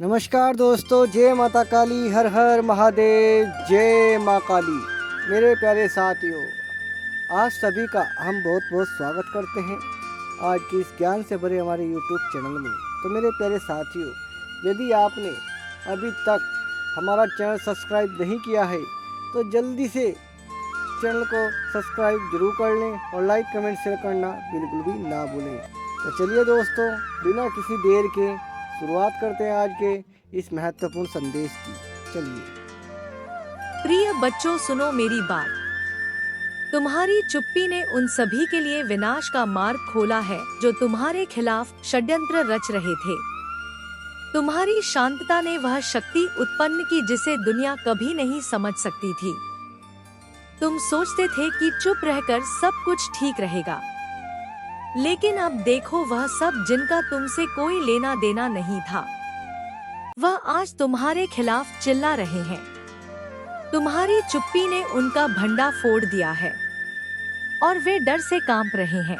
नमस्कार दोस्तों, जय माता काली, हर हर महादेव, जय माँ काली। मेरे प्यारे साथियों, आज सभी का हम बहुत बहुत स्वागत करते हैं आज की इस ज्ञान से भरे हमारे YouTube चैनल में। तो मेरे प्यारे साथियों, यदि आपने अभी तक हमारा चैनल सब्सक्राइब नहीं किया है तो जल्दी से चैनल को सब्सक्राइब जरूर कर लें और लाइक कमेंट शेयर करना बिल्कुल भी ना भूलें। तो चलिए दोस्तों, बिना किसी देर के शुरुआत करते हैं आज के इस महत्वपूर्ण संदेश की। चलिए। प्रिय बच्चों, सुनो मेरी बात। तुम्हारी चुप्पी ने उन सभी के लिए विनाश का मार्ग खोला है जो तुम्हारे खिलाफ षड्यंत्र रच रहे थे। तुम्हारी शांतता ने वह शक्ति उत्पन्न की जिसे दुनिया कभी नहीं समझ सकती थी। तुम सोचते थे कि चुप रहकर सब कुछ ठीक रहेगा, लेकिन अब देखो, वह सब जिनका तुमसे कोई लेना देना नहीं था, वह आज तुम्हारे खिलाफ चिल्ला रहे हैं। तुम्हारी चुप्पी ने उनका भंडा फोड़ दिया है और वे डर से कांप रहे हैं।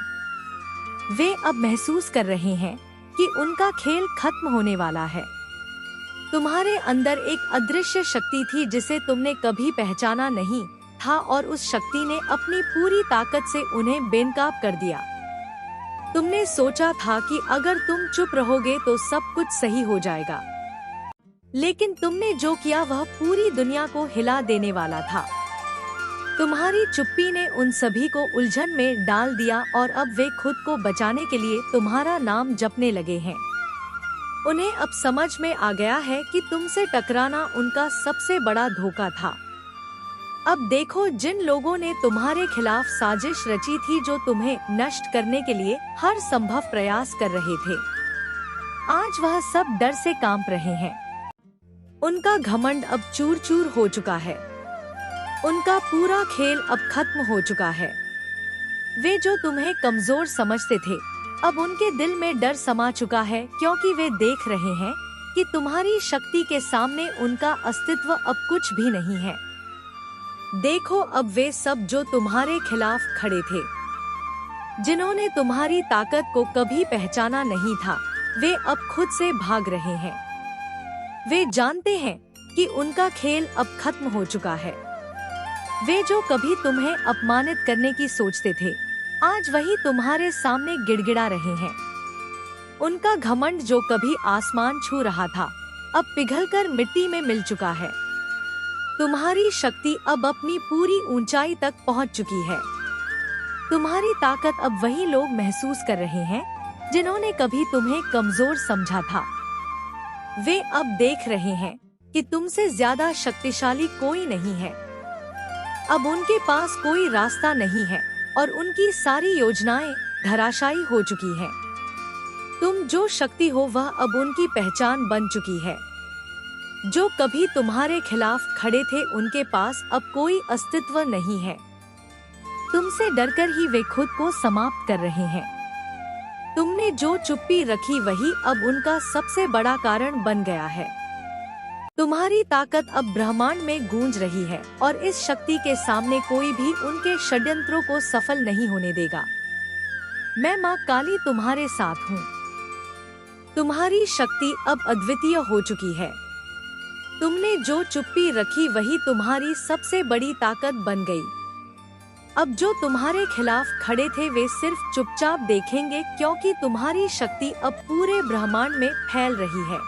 वे अब महसूस कर रहे हैं कि उनका खेल खत्म होने वाला है। तुम्हारे अंदर एक अदृश्य शक्ति थी जिसे तुमने कभी पहचाना नहीं था और उस शक्ति ने अपनी पूरी ताकत से उन्हें बेनकाब कर दिया। तुमने सोचा था कि अगर तुम चुप रहोगे तो सब कुछ सही हो जाएगा, लेकिन तुमने जो किया वह पूरी दुनिया को हिला देने वाला था। तुम्हारी चुप्पी ने उन सभी को उलझन में डाल दिया और अब वे खुद को बचाने के लिए तुम्हारा नाम जपने लगे हैं। उन्हें अब समझ में आ गया है कि तुमसे टकराना उनका सबसे बड़ा धोखा था। अब देखो, जिन लोगों ने तुम्हारे खिलाफ साजिश रची थी, जो तुम्हें नष्ट करने के लिए हर संभव प्रयास कर रहे थे, आज वह सब डर से कांप रहे हैं। उनका घमंड अब चूर चूर हो चुका है। उनका पूरा खेल अब खत्म हो चुका है। वे जो तुम्हें कमजोर समझते थे, अब उनके दिल में डर समा चुका है, क्योंकि वे देख रहे हैं कि तुम्हारी शक्ति के सामने उनका अस्तित्व अब कुछ भी नहीं है। देखो, अब वे सब जो तुम्हारे खिलाफ खड़े थे, जिन्होंने तुम्हारी ताकत को कभी पहचाना नहीं था, वे अब खुद से भाग रहे हैं। वे जानते हैं कि उनका खेल अब खत्म हो चुका है। वे जो कभी तुम्हें अपमानित करने की सोचते थे, आज वही तुम्हारे सामने गिड़गिड़ा रहे हैं। उनका घमंड जो कभी आसमान छू रहा था, अब पिघलकर मिट्टी में मिल चुका है। तुम्हारी शक्ति अब अपनी पूरी ऊंचाई तक पहुंच चुकी है। तुम्हारी ताकत अब वही लोग महसूस कर रहे हैं जिन्होंने कभी तुम्हें कमजोर समझा था। वे अब देख रहे हैं कि तुमसे ज्यादा शक्तिशाली कोई नहीं है। अब उनके पास कोई रास्ता नहीं है और उनकी सारी योजनाएं धराशायी हो चुकी हैं। तुम जो शक्ति हो वह अब उनकी पहचान बन चुकी है। जो कभी तुम्हारे खिलाफ खड़े थे, उनके पास अब कोई अस्तित्व नहीं है। तुमसे डरकर ही वे खुद को समाप्त कर रहे हैं। तुमने जो चुप्पी रखी वही अब उनका सबसे बड़ा कारण बन गया है। तुम्हारी ताकत अब ब्रह्मांड में गूंज रही है और इस शक्ति के सामने कोई भी उनके षड्यंत्रों को सफल नहीं होने देगा। मैं माँ काली तुम्हारे साथ हूँ। तुम्हारी शक्ति अब अद्वितीय हो चुकी है। तुमने जो चुप्पी रखी वही तुम्हारी सबसे बड़ी ताकत बन गई। अब जो तुम्हारे खिलाफ खड़े थे वे सिर्फ चुपचाप देखेंगे, क्योंकि तुम्हारी शक्ति अब पूरे ब्रह्मांड में फैल रही है।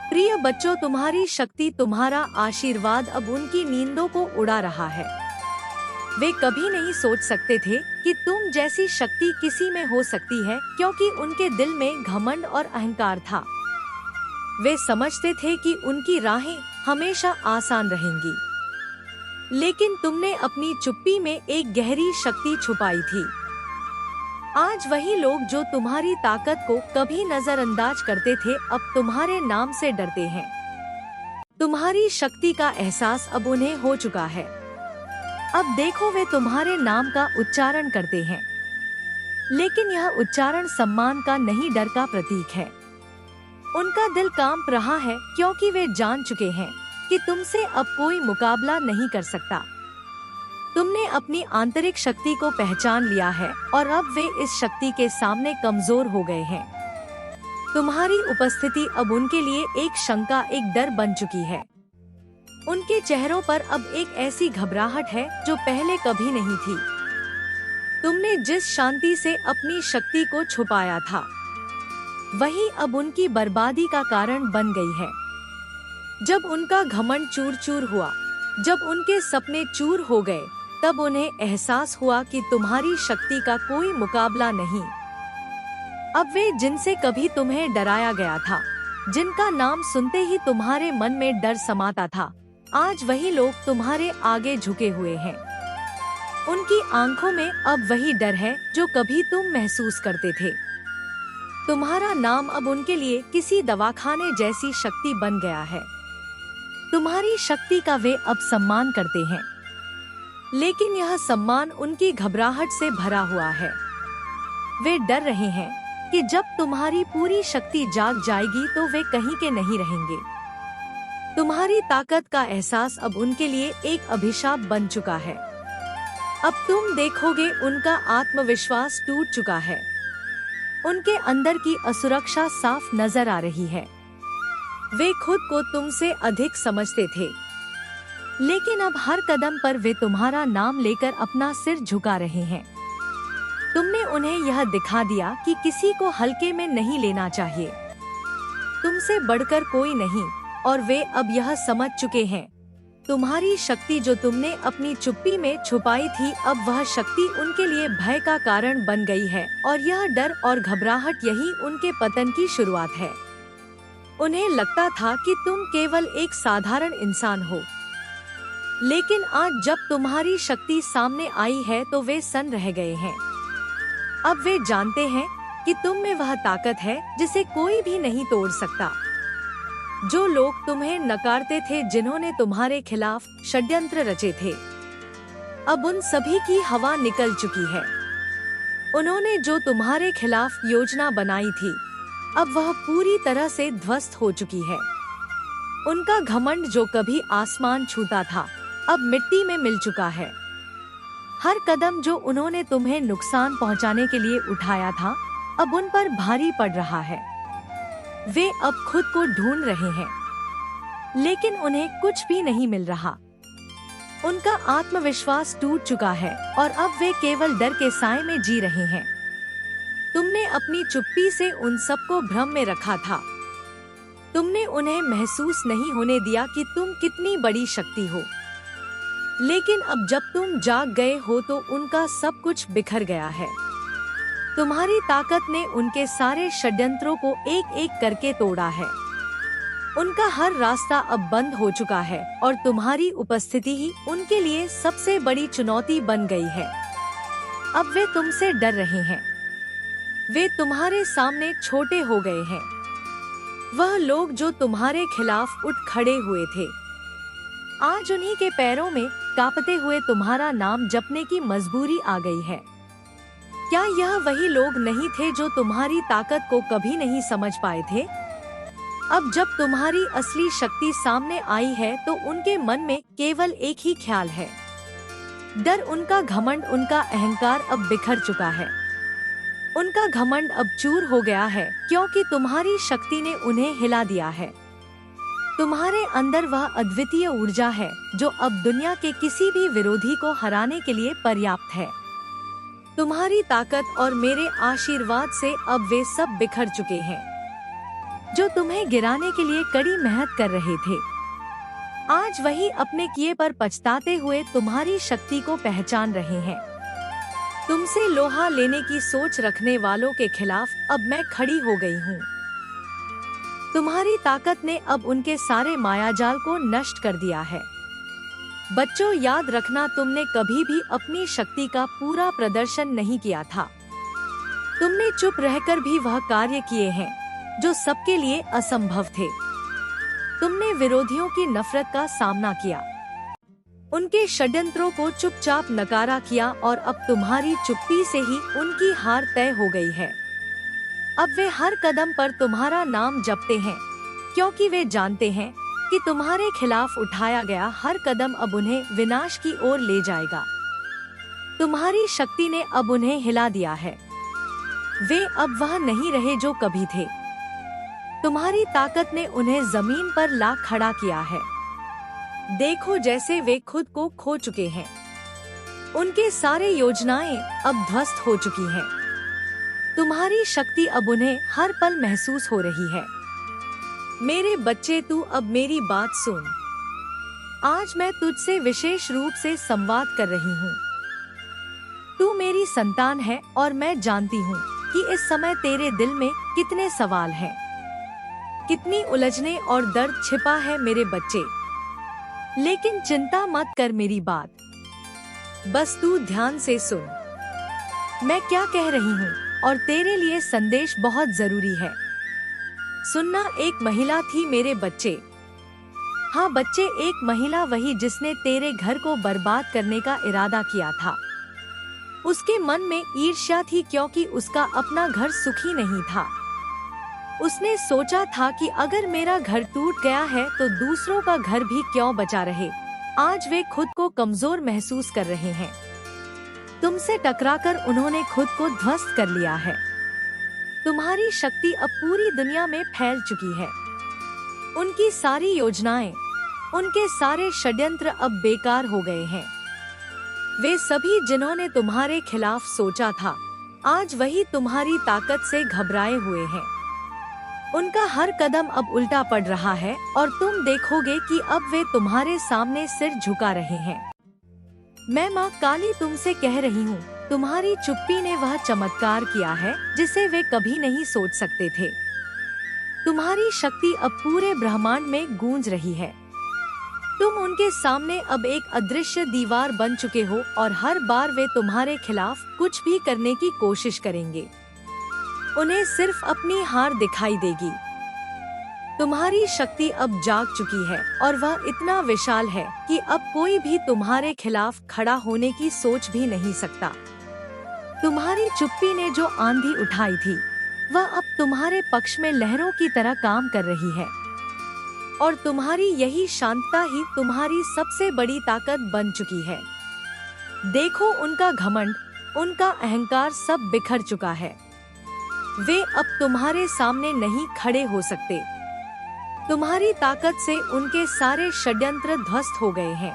प्रिय बच्चों, तुम्हारी शक्ति, तुम्हारा आशीर्वाद अब उनकी नींदों को उड़ा रहा है। वे कभी नहीं सोच सकते थे कि तुम जैसी शक्ति किसी में हो सकती है, क्योंकि उनके दिल में घमंड और अहंकार था। वे समझते थे कि उनकी राहें हमेशा आसान रहेंगी, लेकिन तुमने अपनी चुप्पी में एक गहरी शक्ति छुपाई थी। आज वही लोग जो तुम्हारी ताकत को कभी नजरअंदाज करते थे, अब तुम्हारे नाम से डरते हैं। तुम्हारी शक्ति का एहसास अब उन्हें हो चुका है। अब देखो, वे तुम्हारे नाम का उच्चारण करते हैं, लेकिन यह उच्चारण सम्मान का नहीं, डर का प्रतीक है। उनका दिल कांप रहा है, क्योंकि वे जान चुके हैं कि तुमसे अब कोई मुकाबला नहीं कर सकता। तुमने अपनी आंतरिक शक्ति को पहचान लिया है और अब वे इस शक्ति के सामने कमजोर हो गए हैं। तुम्हारी उपस्थिति अब उनके लिए एक शंका, एक डर बन चुकी है। उनके चेहरों पर अब एक ऐसी घबराहट है जो पहले कभी नहीं थी। तुमने जिस शांति से अपनी शक्ति को छुपाया था, वही अब उनकी बर्बादी का कारण बन गई है। जब उनका घमंड चूर चूर हुआ, जब उनके सपने चूर हो गए, तब उन्हें एहसास हुआ कि तुम्हारी शक्ति का कोई मुकाबला नहीं। अब वे जिनसे कभी तुम्हें डराया गया था, जिनका नाम सुनते ही तुम्हारे मन में डर समाता था, आज वही लोग तुम्हारे आगे झुके हुए हैं। उनकी आंखों में अब वही डर है जो कभी तुम महसूस करते थे। तुम्हारा नाम अब उनके लिए किसी दवाखाने जैसी शक्ति बन गया है। तुम्हारी शक्ति का वे अब सम्मान करते हैं, लेकिन यह सम्मान उनकी घबराहट से भरा हुआ है। वे डर रहे हैं कि जब तुम्हारी पूरी शक्ति जाग जाएगी तो वे कहीं के नहीं रहेंगे। तुम्हारी ताकत का एहसास अब उनके लिए एक अभिशाप बन चुका है। अब तुम देखोगे उनका आत्मविश्वास टूट चुका है। उनके अंदर की असुरक्षा साफ नजर आ रही है। वे खुद को तुमसे अधिक समझते थे, लेकिन अब हर कदम पर वे तुम्हारा नाम लेकर अपना सिर झुका रहे हैं। तुमने उन्हें यह दिखा दिया कि किसी को हल्के में नहीं लेना चाहिए, तुमसे बढ़कर कोई नहीं, और वे अब यह समझ चुके हैं। तुम्हारी शक्ति जो तुमने अपनी चुप्पी में छुपाई थी, अब वह शक्ति उनके लिए भय का कारण बन गई है, और यह डर और घबराहट यही उनके पतन की शुरुआत है। उन्हें लगता था कि तुम केवल एक साधारण इंसान हो, लेकिन आज जब तुम्हारी शक्ति सामने आई है तो वे सन रह गए हैं। अब वे जानते हैं कि तुम में वह ताकत है जिसे कोई भी नहीं तोड़ सकता। जो लोग तुम्हें नकारते थे, जिन्होंने तुम्हारे खिलाफ षड्यंत्र रचे थे, अब उन सभी की हवा निकल चुकी है। उन्होंने जो तुम्हारे खिलाफ योजना बनाई थी, अब वह पूरी तरह से ध्वस्त हो चुकी है। उनका घमंड जो कभी आसमान छूता था, अब मिट्टी में मिल चुका है। हर कदम जो उन्होंने तुम्हें नुकसान पहुंचाने के लिए उठाया था, अब उन पर भारी पड़ रहा है। वे अब खुद को ढूंढ रहे हैं, लेकिन उन्हें कुछ भी नहीं मिल रहा। उनका आत्मविश्वास टूट चुका है और अब वे केवल डर के साए में जी रहे हैं। तुमने अपनी चुप्पी से उन सबको भ्रम में रखा था। तुमने उन्हें महसूस नहीं होने दिया कि तुम कितनी बड़ी शक्ति हो, लेकिन अब जब तुम जाग गए हो तो उनका सब कुछ बिखर गया है। तुम्हारी ताकत ने उनके सारे षड्यंत्रों को एक एक करके तोड़ा है। उनका हर रास्ता अब बंद हो चुका है और तुम्हारी उपस्थिति ही उनके लिए सबसे बड़ी चुनौती बन गई है। अब वे तुमसे डर रहे हैं। वे तुम्हारे सामने छोटे हो गए हैं। वह लोग जो तुम्हारे खिलाफ उठ खड़े हुए थे, आज उन्हीं के पैरों में कांपते हुए तुम्हारा नाम जपने की मजबूरी आ गई है। क्या यह वही लोग नहीं थे जो तुम्हारी ताकत को कभी नहीं समझ पाए थे? अब जब तुम्हारी असली शक्ति सामने आई है तो उनके मन में केवल एक ही ख्याल है, डर। उनका घमंड, उनका अहंकार अब बिखर चुका है। उनका घमंड अब चूर हो गया है, क्योंकि तुम्हारी शक्ति ने उन्हें हिला दिया है। तुम्हारे अंदर वह अद्वितीय ऊर्जा है जो अब दुनिया के किसी भी विरोधी को हराने के लिए पर्याप्त है। तुम्हारी ताकत और मेरे आशीर्वाद से अब वे सब बिखर चुके हैं। जो तुम्हें गिराने के लिए कड़ी मेहनत कर रहे थे, आज वही अपने किए पर पछताते हुए तुम्हारी शक्ति को पहचान रहे हैं। तुमसे लोहा लेने की सोच रखने वालों के खिलाफ अब मैं खड़ी हो गई हूँ। तुम्हारी ताकत ने अब उनके सारे मायाजाल को नष्ट कर दिया है। बच्चों, याद रखना, तुमने कभी भी अपनी शक्ति का पूरा प्रदर्शन नहीं किया था। तुमने चुप रहकर भी वह कार्य किए हैं जो सबके लिए असंभव थे। तुमने विरोधियों की नफरत का सामना किया, उनके षड्यंत्रों को चुपचाप नकारा किया, और अब तुम्हारी चुप्पी से ही उनकी हार तय हो गई है। अब वे हर कदम पर तुम्हारा नाम जपते हैं, क्योंकि वे जानते हैं कि तुम्हारे खिलाफ उठाया गया हर कदम अब उन्हें विनाश की ओर ले जाएगा। तुम्हारी शक्ति ने अब उन्हें हिला दिया है। वे अब वह नहीं रहे जो कभी थे। तुम्हारी ताकत ने उन्हें जमीन पर ला खड़ा किया है। देखो जैसे वे खुद को खो चुके हैं। उनके सारे योजनाएं अब ध्वस्त हो चुकी हैं। तुम्हारी शक्ति अब उन्हें हर पल महसूस हो रही है। मेरे बच्चे, तू अब मेरी बात सुन। आज मैं तुझसे विशेष रूप से संवाद कर रही हूँ। तू मेरी संतान है और मैं जानती हूँ कि इस समय तेरे दिल में कितने सवाल हैं, कितनी उलझने और दर्द छिपा है मेरे बच्चे। लेकिन चिंता मत कर मेरी बात, बस तू ध्यान से सुन। मैं क्या कह रही हूँ और तेरे लिए संदेश बहुत जरूरी है। सुनना, एक महिला थी मेरे बच्चे। हाँ बच्चे, एक महिला, वही जिसने तेरे घर को बर्बाद करने का इरादा किया था। उसके मन में ईर्ष्या थी क्योंकि उसका अपना घर सुखी नहीं था। उसने सोचा था कि अगर मेरा घर टूट गया है तो दूसरों का घर भी क्यों बचा रहे। आज वे खुद को कमजोर महसूस कर रहे हैं। तुमसे टकराकर उन्होंने खुद को ध्वस्त कर लिया है। तुम्हारी शक्ति अब पूरी दुनिया में फैल चुकी है। उनकी सारी योजनाएं, उनके सारे षड्यंत्र अब बेकार हो गए हैं। वे सभी जिन्होंने तुम्हारे खिलाफ सोचा था, आज वही तुम्हारी ताकत से घबराए हुए हैं। उनका हर कदम अब उल्टा पड़ रहा है और तुम देखोगे कि अब वे तुम्हारे सामने सिर झुका रहे हैं। मैं माँ काली तुमसे कह रही हूँ, तुम्हारी चुप्पी ने वह चमत्कार किया है जिसे वे कभी नहीं सोच सकते थे। तुम्हारी शक्ति अब पूरे ब्रह्मांड में गूंज रही है। तुम उनके सामने अब एक अदृश्य दीवार बन चुके हो और हर बार वे तुम्हारे खिलाफ कुछ भी करने की कोशिश करेंगे, उन्हें सिर्फ अपनी हार दिखाई देगी। तुम्हारी शक्ति अब जाग चुकी है और वह इतना विशाल है कि अब कोई भी तुम्हारे खिलाफ खड़ा होने की सोच भी नहीं सकता। तुम्हारी चुप्पी ने जो आंधी उठाई थी, वह अब तुम्हारे पक्ष में लहरों की तरह काम कर रही है और तुम्हारी यही शांतता ही तुम्हारी सबसे बड़ी ताकत बन चुकी है। देखो, उनका घमंड, उनका अहंकार सब बिखर चुका है। वे अब तुम्हारे सामने नहीं खड़े हो सकते। तुम्हारी ताकत से उनके सारे षड्यंत्र ध्वस्त हो गए हैं।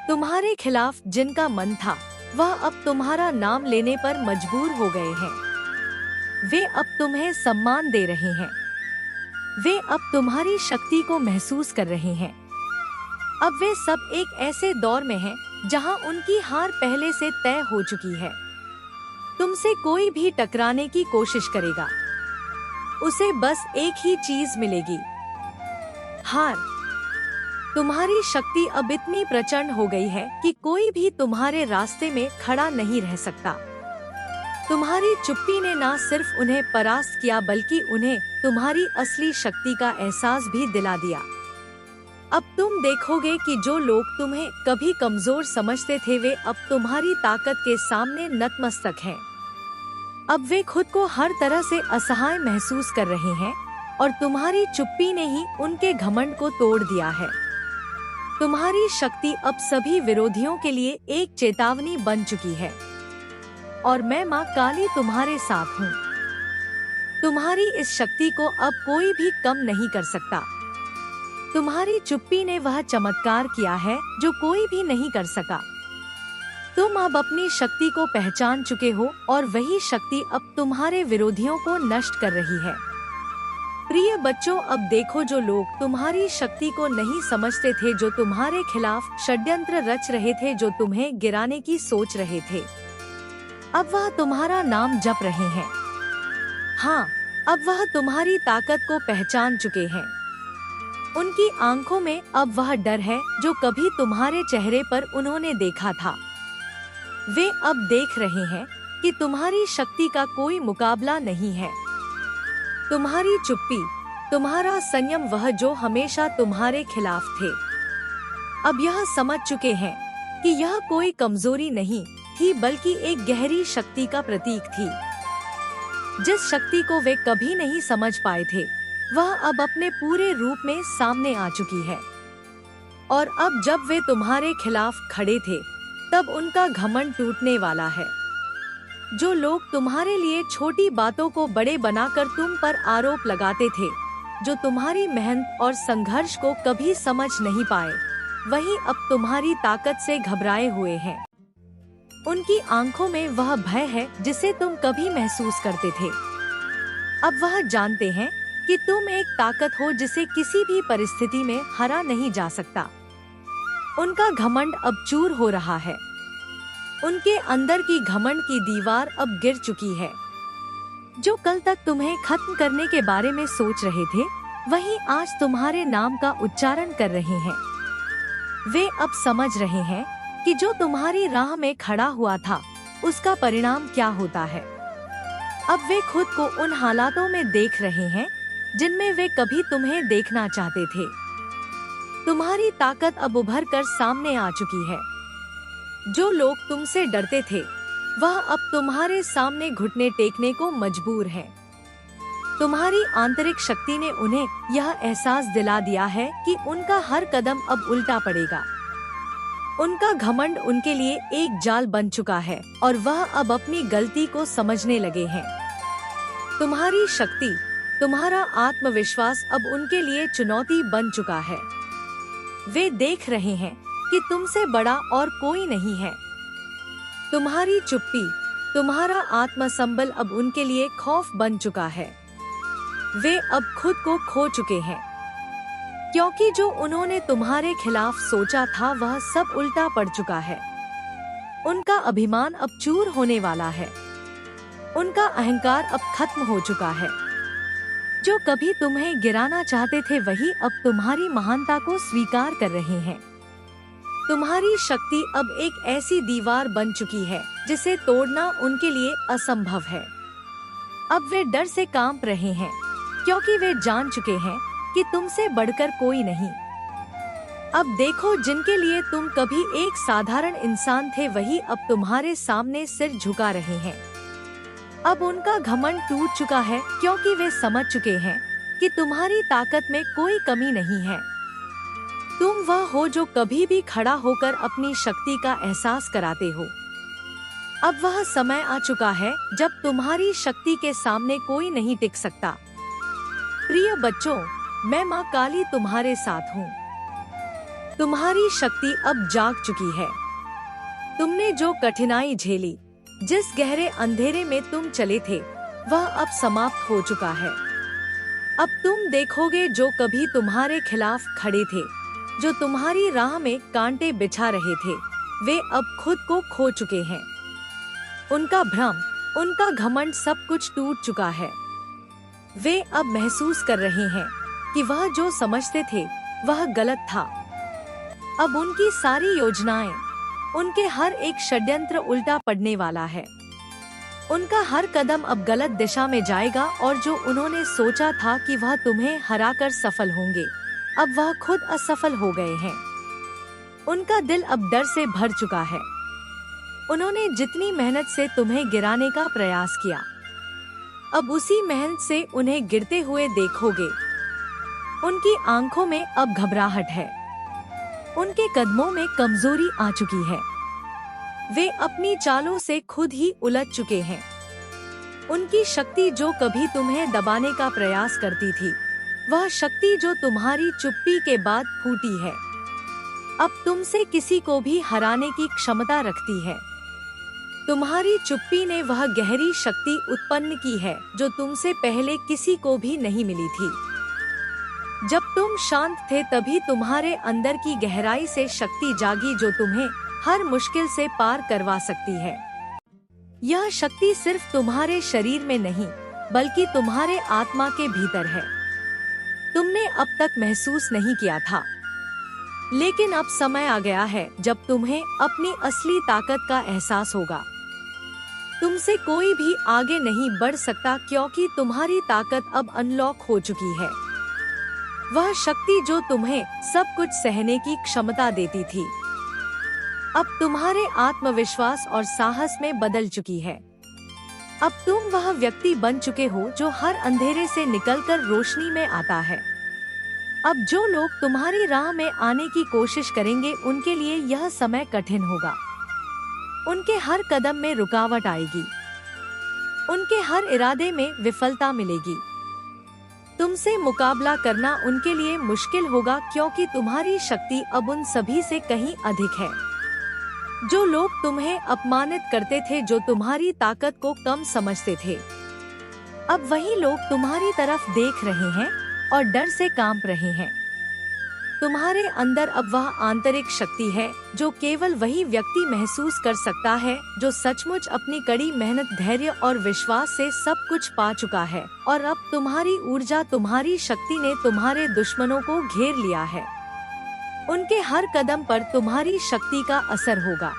तुम्हारे खिलाफ जिनका मन था, वह अब तुम्हारा नाम लेने पर मजबूर हो गए हैं। वे अब तुम्हें सम्मान दे रहे हैं। वे अब तुम्हारी शक्ति को महसूस कर रहे हैं। अब वे सब एक ऐसे दौर में हैं जहां उनकी हार पहले से तय हो चुकी है। तुमसे कोई भी टकराने की कोशिश करेगा, उसे बस एक ही चीज मिलेगी, हार। तुम्हारी शक्ति अब इतनी प्रचंड हो गई है कि कोई भी तुम्हारे रास्ते में खड़ा नहीं रह सकता। तुम्हारी चुप्पी ने न सिर्फ उन्हें परास्त किया बल्कि उन्हें तुम्हारी असली शक्ति का एहसास भी दिला दिया। अब तुम देखोगे कि जो लोग तुम्हें कभी कमजोर समझते थे, वे अब तुम्हारी ताकत के सामने नतमस्तक हैं। अब वे खुद को हर तरह से असहाय महसूस कर रहे हैं और तुम्हारी चुप्पी ने ही उनके घमंड को तोड़ दिया है। तुम्हारी शक्ति अब सभी विरोधियों के लिए एक चेतावनी बन चुकी है और मैं माँ काली तुम्हारे साथ हूँ। तुम्हारी इस शक्ति को अब कोई भी कम नहीं कर सकता। तुम्हारी चुप्पी ने वह चमत्कार किया है जो कोई भी नहीं कर सका। तुम अब अपनी शक्ति को पहचान चुके हो और वही शक्ति अब तुम्हारे विरोधियों को नष्ट कर रही है। प्रिय बच्चों, अब देखो, जो लोग तुम्हारी शक्ति को नहीं समझते थे, जो तुम्हारे खिलाफ षड्यंत्र रच रहे थे, जो तुम्हें गिराने की सोच रहे थे, अब वह तुम्हारा नाम जप रहे हैं। हाँ, अब वह तुम्हारी ताकत को पहचान चुके हैं। उनकी आंखों में अब वह डर है जो कभी तुम्हारे चेहरे पर उन्होंने देखा था। वे अब देख रहे हैं कि तुम्हारी शक्ति का कोई मुकाबला नहीं है। तुम्हारी चुप्पी, तुम्हारा संयम, वह जो हमेशा तुम्हारे खिलाफ थे, अब यह समझ चुके हैं कि यह कोई कमजोरी नहीं थी बल्कि एक गहरी शक्ति का प्रतीक थी। जिस शक्ति को वे कभी नहीं समझ पाए थे, वह अब अपने पूरे रूप में सामने आ चुकी है। और अब जब वे तुम्हारे खिलाफ खड़े थे, तब उनका घमंड टूटने वाला है। जो लोग तुम्हारे लिए छोटी बातों को बड़े बनाकर तुम पर आरोप लगाते थे, जो तुम्हारी मेहनत और संघर्ष को कभी समझ नहीं पाए, वही अब तुम्हारी ताकत से घबराए हुए हैं। उनकी आंखों में वह भय है जिसे तुम कभी महसूस करते थे। अब वह जानते हैं कि तुम एक ताकत हो जिसे किसी भी परिस्थिति में हरा नहीं जा सकता। उनका घमंड अब चूर हो रहा है। उनके अंदर की घमंड की दीवार अब गिर चुकी है। जो कल तक तुम्हें खत्म करने के बारे में सोच रहे थे, वही आज तुम्हारे नाम का उच्चारण कर रहे हैं। वे अब समझ रहे हैं कि जो तुम्हारी राह में खड़ा हुआ था, उसका परिणाम क्या होता है। अब वे खुद को उन हालातों में देख रहे हैं जिनमें वे कभी तुम्हें देखना चाहते थे। तुम्हारी ताकत अब उभर कर सामने आ चुकी है। जो लोग तुमसे डरते थे, वह अब तुम्हारे सामने घुटने टेकने को मजबूर हैं। तुम्हारी आंतरिक शक्ति ने उन्हें यह एहसास दिला दिया है कि उनका हर कदम अब उल्टा पड़ेगा। उनका घमंड उनके लिए एक जाल बन चुका है और वह अब अपनी गलती को समझने लगे हैं। तुम्हारी शक्ति, तुम्हारा आत्मविश्वास अब उनके लिए चुनौती बन चुका है। वे देख रहे हैं कि तुमसे बड़ा और कोई नहीं है। तुम्हारी चुप्पी, तुम्हारा आत्मसंबल अब उनके लिए खौफ बन चुका है। वे अब खुद को खो चुके हैं, क्योंकि जो उन्होंने तुम्हारे खिलाफ सोचा था वह सब उल्टा पड़ चुका है। उनका अभिमान अब चूर होने वाला है। उनका अहंकार अब खत्म हो चुका है। जो कभी तुम्हें गिराना चाहते थे, वही अब तुम्हारी महानता को स्वीकार कर रहे हैं। तुम्हारी शक्ति अब एक ऐसी दीवार बन चुकी है जिसे तोड़ना उनके लिए असंभव है। अब वे डर से कांप रहे हैं, क्योंकि वे जान चुके हैं कि तुमसे बढ़कर कोई नहीं। अब देखो, जिनके लिए तुम कभी एक साधारण इंसान थे, वही अब तुम्हारे सामने सिर झुका रहे हैं। अब उनका घमंड टूट चुका है, क्योंकि वे समझ चुके हैं कि तुम्हारी ताकत में कोई कमी नहीं है। तुम वह हो जो कभी भी खड़ा होकर अपनी शक्ति का एहसास कराते हो। अब वह समय आ चुका है जब तुम्हारी शक्ति के सामने कोई नहीं टिक सकता। प्रिय बच्चों, मैं माँ काली तुम्हारे साथ हूँ। तुम्हारी शक्ति अब जाग चुकी है। तुमने जो कठिनाई झेली, जिस गहरे अंधेरे में तुम चले थे, वह अब समाप्त हो चुका है। अब तुम देखोगे जो कभी तुम्हारे खिलाफ खड़े थे, जो तुम्हारी राह में कांटे बिछा रहे थे, वे अब खुद को खो चुके हैं। उनका भ्रम, उनका घमंड, सब कुछ टूट चुका है। वे अब महसूस कर रहे हैं कि वह जो समझते थे वह गलत था। अब उनकी सारी योजनाएं, उनके हर एक षड्यंत्र उल्टा पड़ने वाला है। उनका हर कदम अब गलत दिशा में जाएगा और जो उन्होंने सोचा था कि वह तुम्हें हराकर सफल होंगे, अब वह खुद असफल हो गए हैं। उनका दिल अब डर से भर चुका है। उन्होंने जितनी मेहनत से तुम्हें गिराने का प्रयास किया, अब उसी मेहनत से उन्हें गिरते हुए देखोगे। उनकी आंखों में अब घबराहट है। उनके कदमों में कमजोरी आ चुकी है। वे अपनी चालों से खुद ही उलझ चुके हैं। उनकी शक्ति जो कभी तुम्हें दबाने का प्रयास करती थी, वह शक्ति जो तुम्हारी चुप्पी के बाद फूटी है, अब तुमसे किसी को भी हराने की क्षमता रखती है। तुम्हारी चुप्पी ने वह गहरी शक्ति उत्पन्न की है जो तुमसे पहले किसी को भी नहीं मिली थी। जब तुम शांत थे, तभी तुम्हारे अंदर की गहराई से शक्ति जागी जो तुम्हें हर मुश्किल से पार करवा सकती है। यह शक्ति सिर्फ तुम्हारे शरीर में नहीं, बल्कि तुम्हारे आत्मा के भीतर है। तुमने अब तक महसूस नहीं किया था, लेकिन अब समय आ गया है जब तुम्हें अपनी असली ताकत का एहसास होगा। तुमसे कोई भी आगे नहीं बढ़ सकता, क्योंकि तुम्हारी ताकत अब अनलॉक हो चुकी है। वह शक्ति जो तुम्हें सब कुछ सहने की क्षमता देती थी, अब तुम्हारे आत्मविश्वास और साहस में बदल चुकी है। अब तुम वह व्यक्ति बन चुके हो जो हर अंधेरे से निकलकर रोशनी में आता है। अब जो लोग तुम्हारी राह में आने की कोशिश करेंगे, उनके लिए यह समय कठिन होगा। उनके हर कदम में रुकावट आएगी, उनके हर इरादे में विफलता मिलेगी। तुमसे मुकाबला करना उनके लिए मुश्किल होगा, क्योंकि तुम्हारी शक्ति अब उन सभी से कहीं अधिक है। जो लोग तुम्हें अपमानित करते थे, जो तुम्हारी ताकत को कम समझते थे, अब वही लोग तुम्हारी तरफ देख रहे हैं और डर से कांप रहे हैं। तुम्हारे अंदर अब वह आंतरिक शक्ति है जो केवल वही व्यक्ति महसूस कर सकता है जो सचमुच अपनी कड़ी मेहनत, धैर्य और विश्वास से सब कुछ पा चुका है। और अब तुम्हारी ऊर्जा, तुम्हारी शक्ति ने तुम्हारे दुश्मनों को घेर लिया है। उनके हर कदम पर तुम्हारी शक्ति का असर होगा।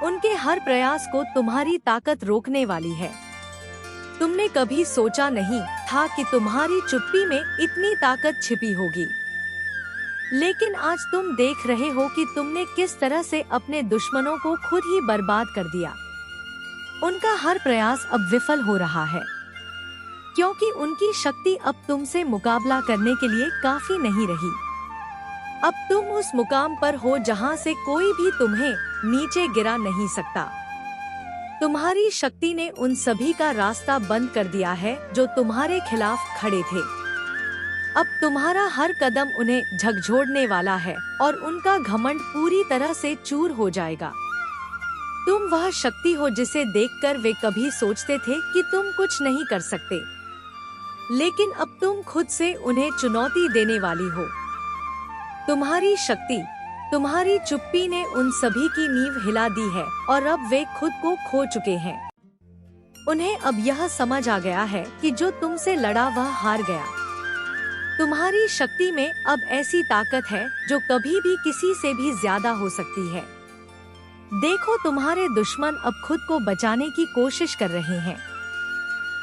उनके हर प्रयास को तुम्हारी ताकत रोकने वाली है। तुमने कभी सोचा नहीं था कि तुम्हारी चुप्पी में इतनी ताकत छिपी होगी, लेकिन आज तुम देख रहे हो कि तुमने किस तरह से अपने दुश्मनों को खुद ही बर्बाद कर दिया। उनका हर प्रयास अब विफल हो रहा है, क्योंकि उनकी शक्ति अब तुमसे मुकाबला करने के लिए काफी नहीं रही। अब तुम उस मुकाम पर हो जहां से कोई भी तुम्हें नीचे गिरा नहीं सकता। तुम्हारी शक्ति ने उन सभी का रास्ता बंद कर दिया है जो तुम्हारे खिलाफ खड़े थे। अब तुम्हारा हर कदम उन्हें झकझोरने वाला है और उनका घमंड पूरी तरह से चूर हो जाएगा। तुम वह शक्ति हो जिसे देखकर वे कभी सोचते थे कि तुम कुछ नहीं कर सकते, लेकिन अब तुम खुद से उन्हें चुनौती देने वाली हो। तुम्हारी शक्ति, तुम्हारी चुप्पी ने उन सभी की नींव हिला दी है और अब वे खुद को खो चुके हैं। उन्हें अब यह समझ आ गया है कि जो तुमसे लड़ा वह हार गया। तुम्हारी शक्ति में अब ऐसी ताकत है जो कभी भी किसी से भी ज्यादा हो सकती है। देखो, तुम्हारे दुश्मन अब खुद को बचाने की कोशिश कर रहे हैं,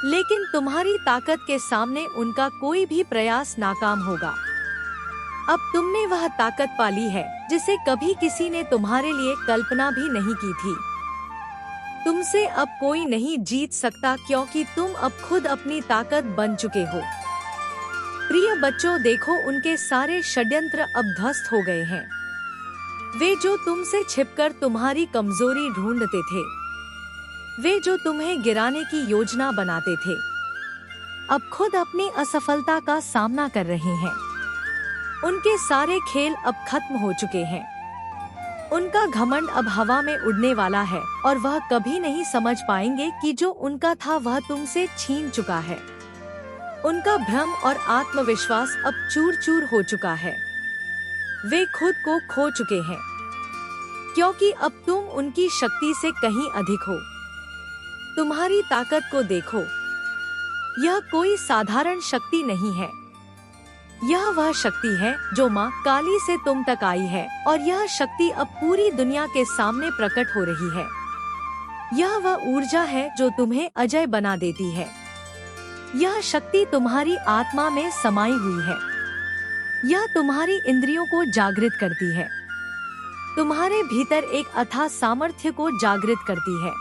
लेकिन तुम्हारी ताकत के सामने उनका कोई भी प्रयास नाकाम होगा। अब तुमने वह ताकत पाली है जिसे कभी किसी ने तुम्हारे लिए कल्पना भी नहीं की थी। तुमसे अब कोई नहीं जीत सकता, क्योंकि तुम अब खुद अपनी ताकत बन चुके हो। प्रिय बच्चों, देखो, उनके सारे षड्यंत्र अब ध्वस्त हो गए हैं। वे जो तुमसे छिपकर तुम्हारी कमजोरी ढूंढते थे, वे जो तुम्हें गिराने की योजना बनाते थे, अब खुद अपनी असफलता का सामना कर रहे हैं। उनके सारे खेल अब खत्म हो चुके हैं। उनका घमंड अब हवा में उड़ने वाला है और वह कभी नहीं समझ पाएंगे कि जो उनका था वह तुमसे छीन चुका है। उनका भ्रम और आत्मविश्वास अब चूर चूर हो चुका है। वे खुद को खो चुके हैं, क्योंकि अब तुम उनकी शक्ति से कहीं अधिक हो। तुम्हारी ताकत को देखो, यह कोई साधारण शक्ति नहीं है। यह वह शक्ति है जो माँ काली से तुम तक आई है, और यह शक्ति अब पूरी दुनिया के सामने प्रकट हो रही है। यह वह ऊर्जा है जो तुम्हें अजय बना देती है। यह शक्ति तुम्हारी आत्मा में समाई हुई है। यह तुम्हारी इंद्रियों को जागृत करती है, तुम्हारे भीतर एक अथाह सामर्थ्य को जागृत करती है,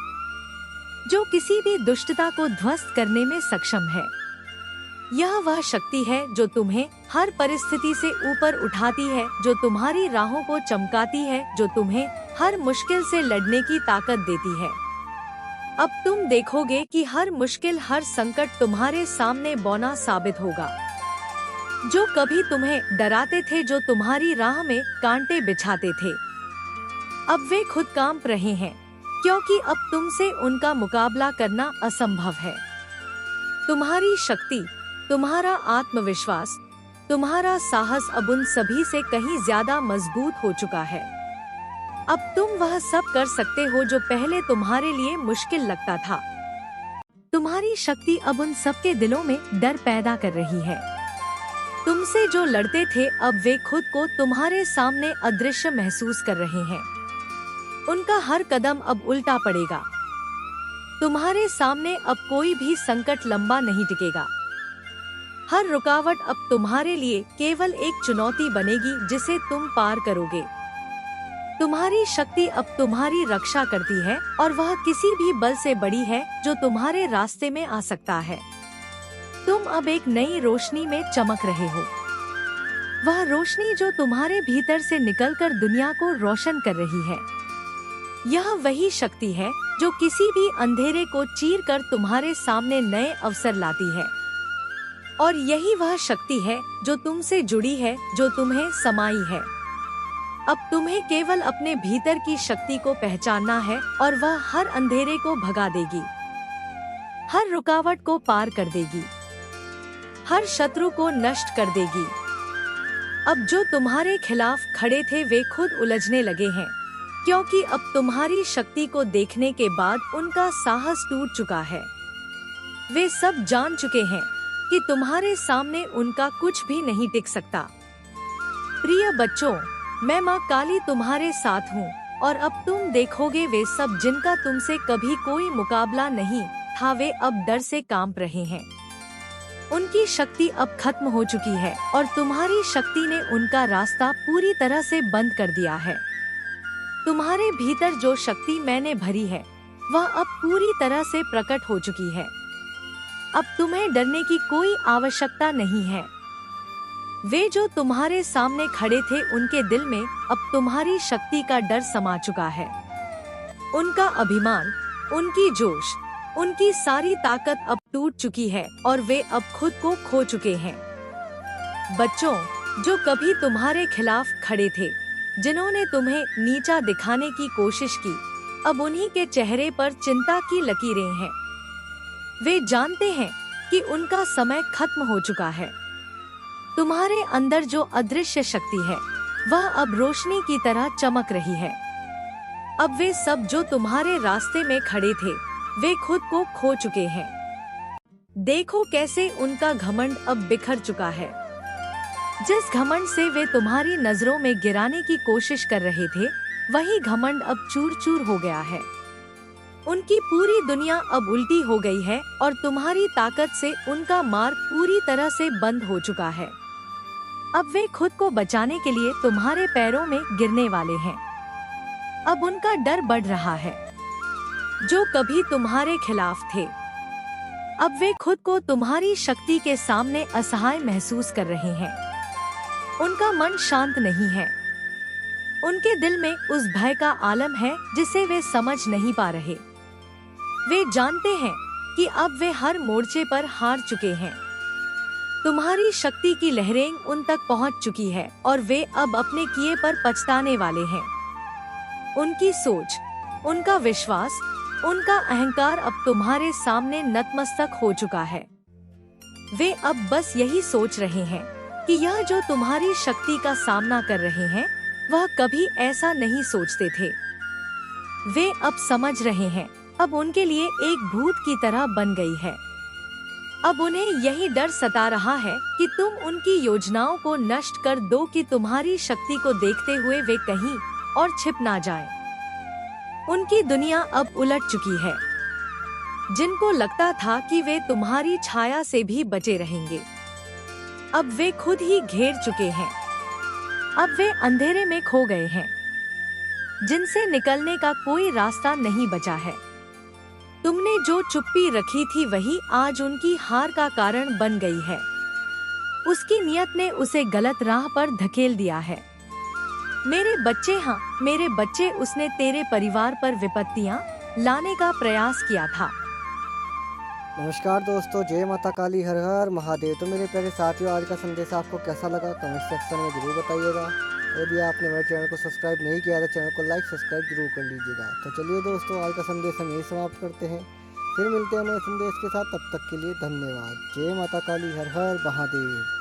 जो किसी भी दुष्टता को ध्वस्त करने में सक्षम है। यह वह शक्ति है जो तुम्हें हर परिस्थिति से ऊपर उठाती है, जो तुम्हारी राहों को चमकाती है, जो तुम्हें हर मुश्किल से लड़ने की ताकत देती है। अब तुम देखोगे कि हर मुश्किल, हर संकट तुम्हारे सामने बौना साबित होगा। जो कभी तुम्हें डराते थे, जो तुम्हारी राह में कांटे बिछाते थे, अब वे खुद कांप रहे हैं, क्योंकि अब तुमसे उनका मुकाबला करना असंभव है। तुम्हारी शक्ति, तुम्हारा आत्मविश्वास, तुम्हारा साहस अब उन सभी से कहीं ज्यादा मजबूत हो चुका है। अब तुम वह सब कर सकते हो जो पहले तुम्हारे लिए मुश्किल लगता था। तुम्हारी शक्ति अब उन सबके दिलों में डर पैदा कर रही है। तुमसे जो लड़ते थे, अब वे खुद को तुम्हारे सामने अदृश्य महसूस कर रहे हैं। उनका हर कदम अब उल्टा पड़ेगा। तुम्हारे सामने अब कोई भी संकट लंबा नहीं टिकेगा। हर रुकावट अब तुम्हारे लिए केवल एक चुनौती बनेगी जिसे तुम पार करोगे। तुम्हारी शक्ति अब तुम्हारी रक्षा करती है, और वह किसी भी बल से बड़ी है जो तुम्हारे रास्ते में आ सकता है। तुम अब एक नई रोशनी में चमक रहे हो, वह रोशनी जो तुम्हारे भीतर से निकलकर दुनिया को रोशन कर रही है। यह वही शक्ति है जो किसी भी अंधेरे को चीर कर तुम्हारे सामने नए अवसर लाती है। और यही वह शक्ति है जो तुमसे जुड़ी है, जो तुम्हें समाई है। अब तुम्हें केवल अपने भीतर की शक्ति को पहचानना है और वह हर अंधेरे को भगा देगी, हर रुकावट को पार कर देगी, हर शत्रु को नष्ट कर देगी। अब जो तुम्हारे खिलाफ खड़े थे वे खुद उलझने लगे हैं, क्योंकि अब तुम्हारी शक्ति को देखने के बाद उनका साहस टूट चुका है। वे सब जान चुके हैं कि तुम्हारे सामने उनका कुछ भी नहीं टिक सकता। प्रिय बच्चों, मैं माँ काली तुम्हारे साथ हूँ और अब तुम देखोगे वे सब जिनका तुमसे कभी कोई मुकाबला नहीं था, वे अब डर से कांप रहे हैं। उनकी शक्ति अब खत्म हो चुकी है और तुम्हारी शक्ति ने उनका रास्ता पूरी तरह से बंद कर दिया है। तुम्हारे भीतर जो शक्ति मैंने भरी है वह अब पूरी तरह से प्रकट हो चुकी है। अब तुम्हें डरने की कोई आवश्यकता नहीं है। वे जो तुम्हारे सामने खड़े थे उनके दिल में अब तुम्हारी शक्ति का डर समा चुका है। उनका अभिमान, उनकी जोश, उनकी सारी ताकत अब टूट चुकी है और वे अब खुद को खो चुके हैं। बच्चों, जो कभी तुम्हारे खिलाफ खड़े थे, जिन्होंने तुम्हें नीचा दिखाने की कोशिश की, अब उन्हीं के चेहरे पर चिंता की लकीरें हैं। वे जानते हैं कि उनका समय खत्म हो चुका है। तुम्हारे अंदर जो अदृश्य शक्ति है वह अब रोशनी की तरह चमक रही है। अब वे सब जो तुम्हारे रास्ते में खड़े थे वे खुद को खो चुके हैं। देखो कैसे उनका घमंड अब बिखर चुका है। जिस घमंड से वे तुम्हारी नजरों में गिराने की कोशिश कर रहे थे वही घमंड अब चूर चूर हो गया है। उनकी पूरी दुनिया अब उल्टी हो गई है और तुम्हारी ताकत से उनका मार्ग पूरी तरह से बंद हो चुका है। अब वे खुद को बचाने के लिए तुम्हारे पैरों में गिरने वाले हैं। अब उनका डर बढ़ रहा है। जो कभी तुम्हारे खिलाफ थे, अब वे खुद को तुम्हारी शक्ति के सामने असहाय महसूस कर रहे हैं। उनका मन शांत नहीं है। उनके दिल में उस भय का आलम है जिसे वे समझ नहीं पा रहे। वे जानते हैं कि अब वे हर मोर्चे पर हार चुके हैं। तुम्हारी शक्ति की लहरें उन तक पहुंच चुकी है और वे अब अपने किए पर पछताने वाले हैं। उनकी सोच, उनका विश्वास, उनका अहंकार अब तुम्हारे सामने नतमस्तक हो चुका है। वे अब बस यही सोच रहे हैं कि यह जो तुम्हारी शक्ति का सामना कर रहे हैं वह कभी ऐसा नहीं सोचते थे। वे अब समझ रहे हैं, अब उनके लिए एक भूत की तरह बन गई है। अब उन्हें यही डर सता रहा है कि तुम उनकी योजनाओं को नष्ट कर दो, कि तुम्हारी शक्ति को देखते हुए वे कहीं और छिप ना जाएं। उनकी दुनिया अब उलट चुकी है। जिनको लगता था कि वे तुम्हारी छाया से भी बचे रहेंगे, अब वे खुद ही घेर चुके हैं। अब वे अंधेरे में खो गए हैं, जिनसे निकलने का कोई रास्ता नहीं बचा है। तुमने जो चुप्पी रखी थी वही आज उनकी हार का कारण बन गई है। उसकी नियत ने उसे गलत राह पर धकेल दिया है। मेरे बच्चे, हाँ मेरे बच्चे, उसने तेरे परिवार पर विपत्तियां लाने का प्रयास किया था। नमस्कार दोस्तों, जय माता काली, हर हर महादेव। तो मेरे प्यारे साथियों, आज का संदेश आपको कैसा लगा कमेंट सेक्शन में जरूर बताइएगा। यदि आपने मेरे चैनल को सब्सक्राइब नहीं किया तो चैनल को लाइक सब्सक्राइब जरूर कर लीजिएगा। तो चलिए दोस्तों, आज का संदेश हम यही समाप्त करते हैं। फिर मिलते हैं नए संदेश के साथ। तब तक के लिए धन्यवाद। जय माता काली, हर हर महादेव।